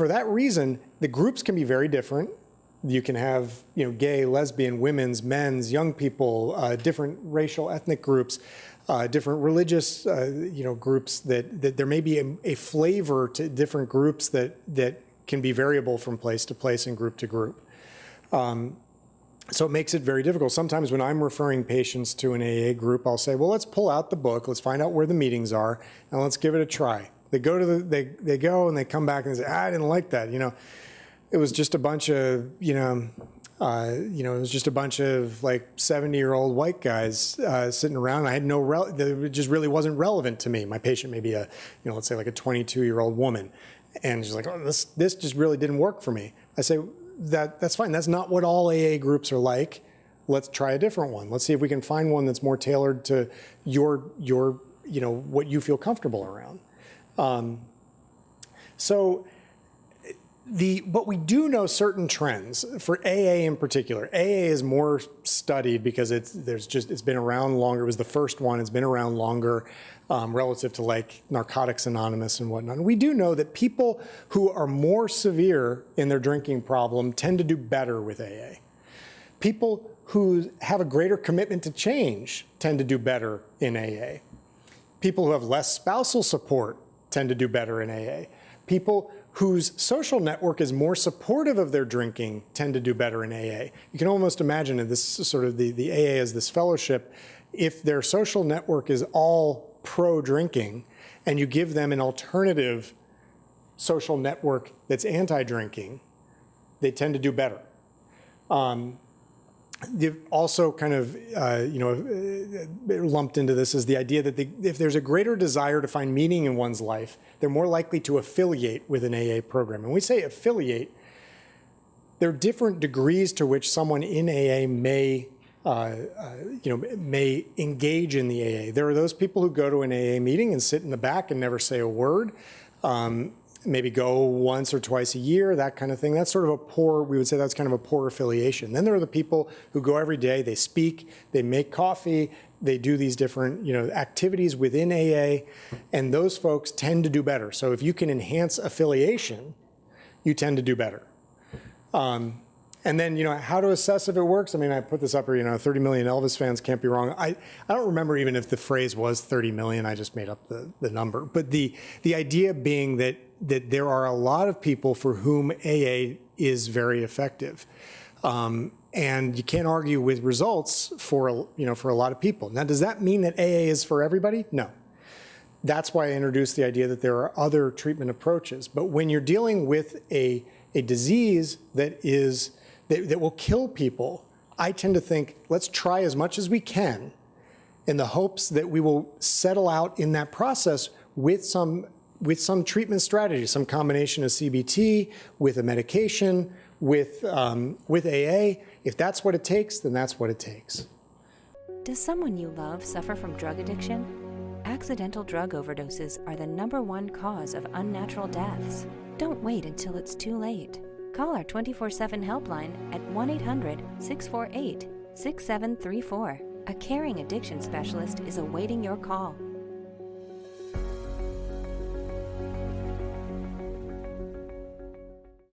for that reason, the groups can be very different. You can have, gay, lesbian, women's, men's, young people, different racial, ethnic groups, different religious, groups that there may be a flavor to different groups that can be variable from place to place and group to group. So it makes it very difficult. Sometimes when I'm referring patients to an AA group, I'll say, well, let's pull out the book, let's find out where the meetings are, and let's give it a try. They go they go and they come back and they say, I didn't like that. It was just a bunch of, it was just a bunch of like 70-year-old white guys sitting around. I had it just really wasn't relevant to me. My patient may be let's say like a 22-year-old woman, and she's like, oh, this just really didn't work for me. I say, that's fine. That's not what all AA groups are like. Let's try a different one. Let's see if we can find one that's more tailored to your what you feel comfortable around. But we do know certain trends for AA in particular. AA is more studied because it's been around longer. It was the first one. It's been around longer relative to like Narcotics Anonymous and whatnot. And we do know that people who are more severe in their drinking problem tend to do better with AA. People who have a greater commitment to change tend to do better in AA. People who have less spousal support tend to do better in AA. People whose social network is more supportive of their drinking tend to do better in AA. You can almost imagine that this sort of the AA as this fellowship, if their social network is all pro-drinking and you give them an alternative social network that's anti-drinking, they tend to do better. They've also kind of, lumped into this is the idea that if there's a greater desire to find meaning in one's life, they're more likely to affiliate with an AA program. And when we say affiliate, there are different degrees to which someone in AA may engage in the AA. There are those people who go to an AA meeting and sit in the back and never say a word. Maybe go once or twice a year, that kind of thing. That's sort of we would say that's kind of a poor affiliation. Then there are the people who go every day, they speak, they make coffee, they do these different activities within AA, and those folks tend to do better. So if you can enhance affiliation, you tend to do better. And then, how to assess if it works. I mean, I put this up here, 30 million Elvis fans can't be wrong. I don't remember even if the phrase was 30 million. I just made up the number. But the idea being that there are a lot of people for whom AA is very effective. And you can't argue with results for a lot of people. Now, does that mean that AA is for everybody? No. That's why I introduced the idea that there are other treatment approaches. But when you're dealing with a disease that will kill people, I tend to think, let's try as much as we can in the hopes that we will settle out in that process with some treatment strategy, some combination of CBT, with a medication, with AA. If that's what it takes, then that's what it takes. Does someone you love suffer from drug addiction? Accidental drug overdoses are the #1 cause of unnatural deaths. Don't wait until it's too late. Call our 24/7 helpline at 1-800-648-6734. A caring addiction specialist is awaiting your call.